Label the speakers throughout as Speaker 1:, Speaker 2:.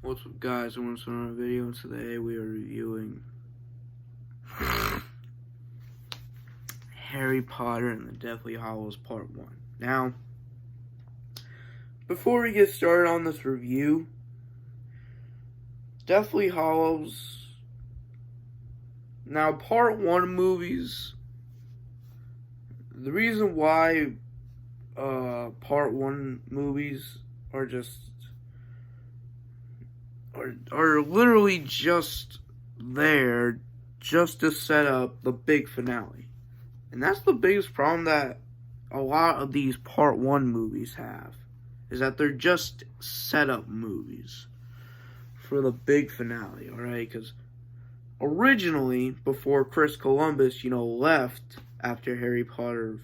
Speaker 1: What's up, guys? I want to start a video, and today we are reviewing Harry Potter and the Deathly Hallows Part 1. Now, before we get started on this review, Deathly Hallows, now Part 1 movies, the reason why Part 1 movies are literally just there just to set up the big finale. And that's the biggest problem that a lot of these Part 1 movies have, is that they're just setup movies for the big finale, alright? Because originally, before Chris Columbus, left after Harry Potter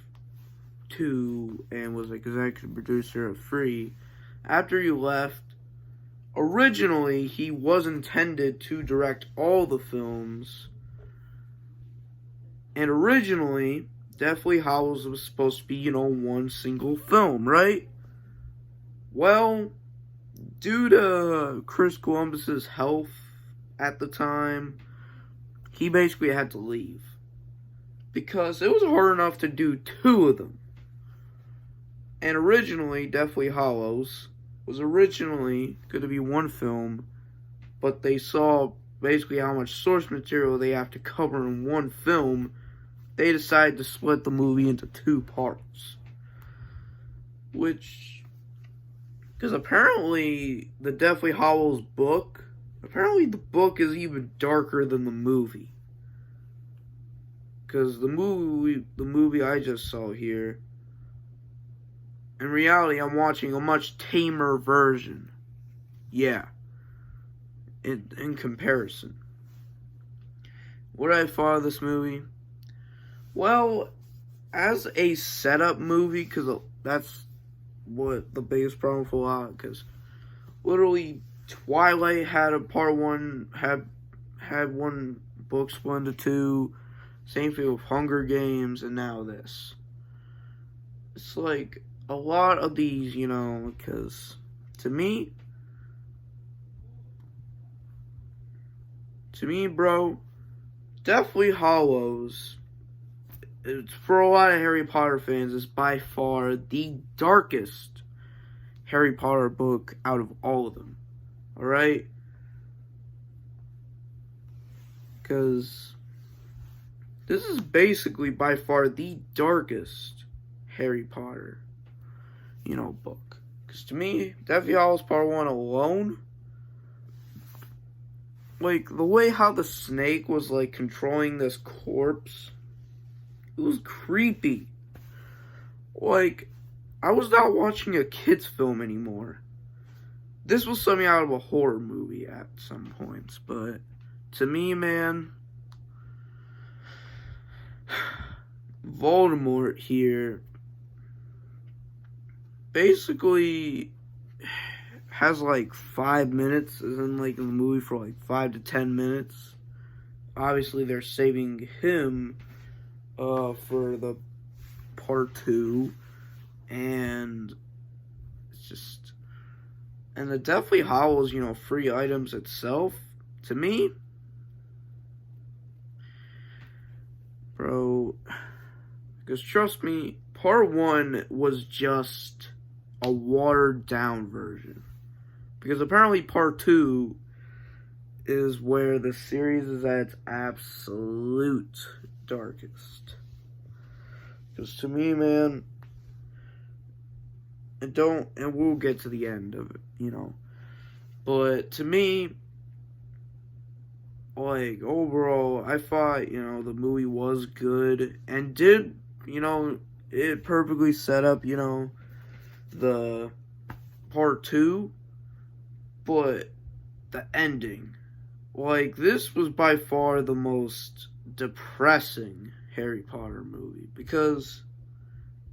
Speaker 1: 2 and was executive producer of 3, after he left, originally, he was intended to direct all the films. And originally, Deathly Hallows was supposed to be, one single film, right? Well, due to Chris Columbus's health at the time, he basically had to leave. Because it was hard enough to do 2 of them. And originally, Deathly Hallows was originally going to be 1 film, but they saw basically how much source material they have to cover in 1 film. They decided to split the movie into 2 parts. Because apparently the Deathly Hallows book, the book is even darker than the movie. Because the movie I just saw here, in reality, I'm watching a much tamer version. Yeah. In comparison. What did I thought of this movie? Well, as a setup movie, because that's what the biggest problem for a lot, because literally Twilight had a Part 1, had 1 book split into 2, same thing with Hunger Games, and now this. It's like a lot of these, because to me, bro, Deathly Hallows, it's, for a lot of Harry Potter fans, is by far the darkest Harry Potter book out of all of them. Alright? Because this is basically by far the darkest Harry Potter, book. Because to me, Deathly Hallows Part 1 alone, like, the way how the snake was, controlling this corpse, it was creepy. Like, I was not watching a kid's film anymore. This was something out of a horror movie at some points, but to me, man, Voldemort here basically has 5 minutes, as in in the movie for 5 to 10 minutes. Obviously, they're saving him for the Part 2, and it's just, and the Deathly Hallows, free items itself, to me, bro, because trust me, Part 1 was just a watered down version. Because apparently Part 2 is where the series is at its absolute darkest. Because to me, man, and we'll get to the end of it, but to me, overall, I thought, the movie was good, and did, it perfectly set up, the Part 2, but the ending, this was by far the most depressing Harry Potter movie, because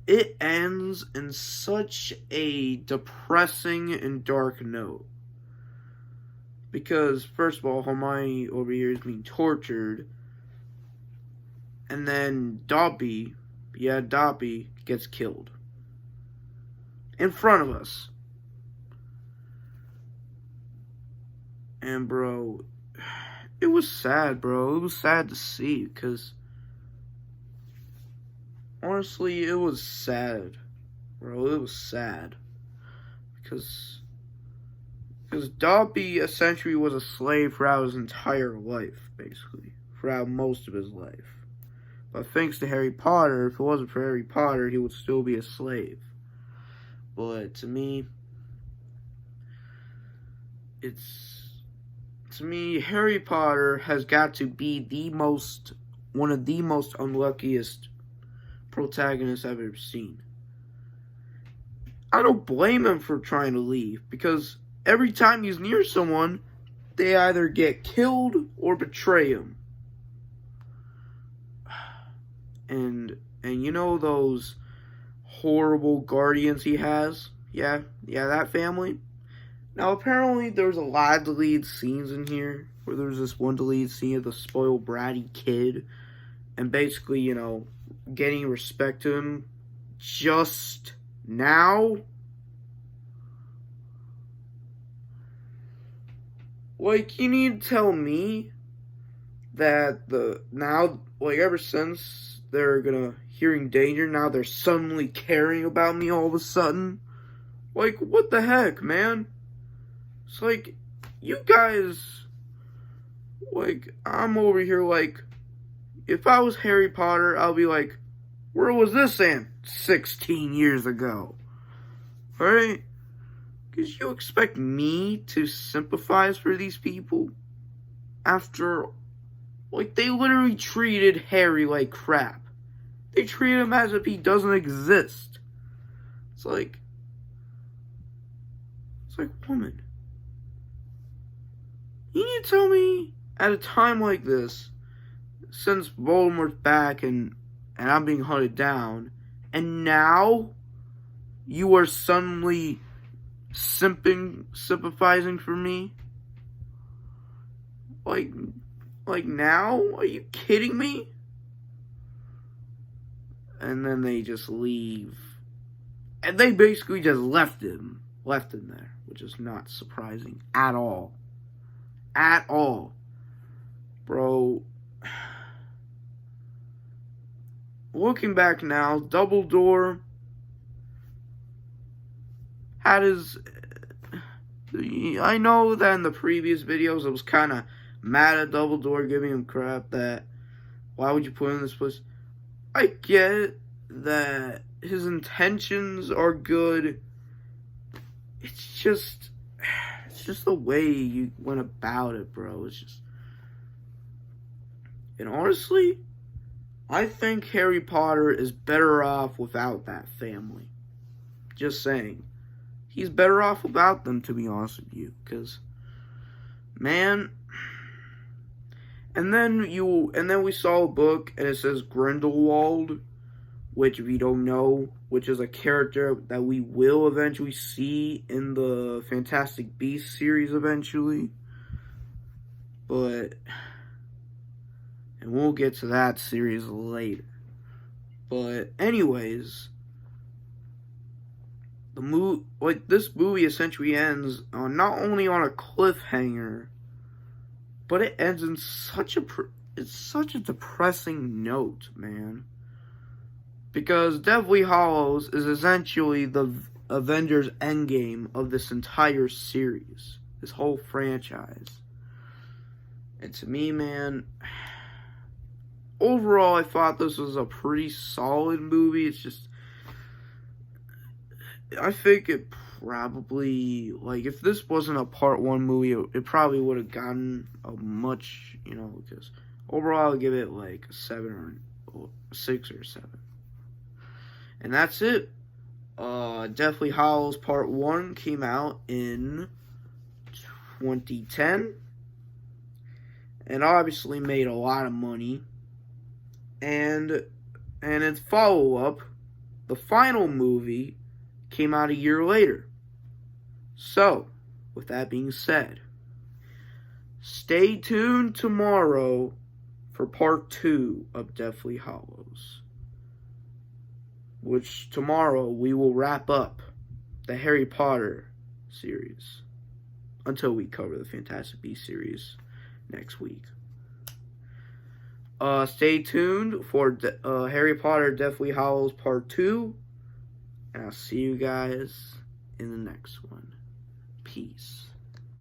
Speaker 1: it ends in such a depressing and dark note. Because, first of all, Hermione over here is being tortured, and then Dobby gets killed. In front of us. And bro, it was sad, bro. It was sad to see, because honestly, it was sad, bro. It was sad. Because Dobby essentially was a slave throughout his entire life, basically. Throughout most of his life. But thanks to Harry Potter, if it wasn't for Harry Potter, he would still be a slave. But to me, Harry Potter has got to be one of the most unluckiest protagonists I've ever seen. I don't blame him for trying to leave, because every time he's near someone, they either get killed or betray him. And you know those horrible guardians he has? Yeah, that family. Now, apparently, there's a lot of deleted scenes in here, where there's this one deleted scene of the spoiled bratty kid, and basically, you know, getting respect to him just now. Like, you need to tell me that ever since they're hearing danger, now they're suddenly caring about me all of a sudden? Like, what the heck, man? It's like, you guys, like, I'm over here like, if I was Harry Potter, I'll be like, where was this in 16 years ago? Alright? Because you expect me to sympathize for these people? After, like, they literally treated Harry like crap. They treat him as if he doesn't exist. It's like, woman, you need to tell me, at a time like this, since Voldemort's back and I'm being hunted down, and now you are suddenly sympathizing for me? Like now? Are you kidding me? And then they just leave. And they basically just left him there, which is not surprising at all. At all. Bro. Looking back now, Dumbledore had his... I know that in the previous videos I was kind of mad at Dumbledore, giving him crap that, why would you put him in this place? I get that his intentions are good. It's just the way you went about it, bro. It's just... And honestly, I think Harry Potter is better off without that family. Just saying. He's better off without them, to be honest with you. Because, man... And then we saw a book, and it says Grindelwald, which, if you don't know, which is a character that we will eventually see in the Fantastic Beasts series eventually. But, and we'll get to that series later. But anyways, this movie essentially ends on not only on a cliffhanger, but it ends in such a depressing note, man. Because Deathly Hallows is essentially the Avengers Endgame of this entire series. This whole franchise. And to me, man, overall, I thought this was a pretty solid movie. It's just, I think it probably, like, if this wasn't a part 1 movie, it probably would have gotten a much, because overall I'll give it like a 7 or 6 or 7. And that's it. Deathly Hallows Part 1 came out in 2010. And obviously made a lot of money. And its follow-up, the final movie, came out a year later. So, with that being said, stay tuned tomorrow for Part 2 of Deathly Hallows. Which tomorrow we will wrap up the Harry Potter series. until we cover the Fantastic Beasts series next week. Stay tuned for Harry Potter Deathly Hallows Part 2. And I'll see you guys in the next one. Peace.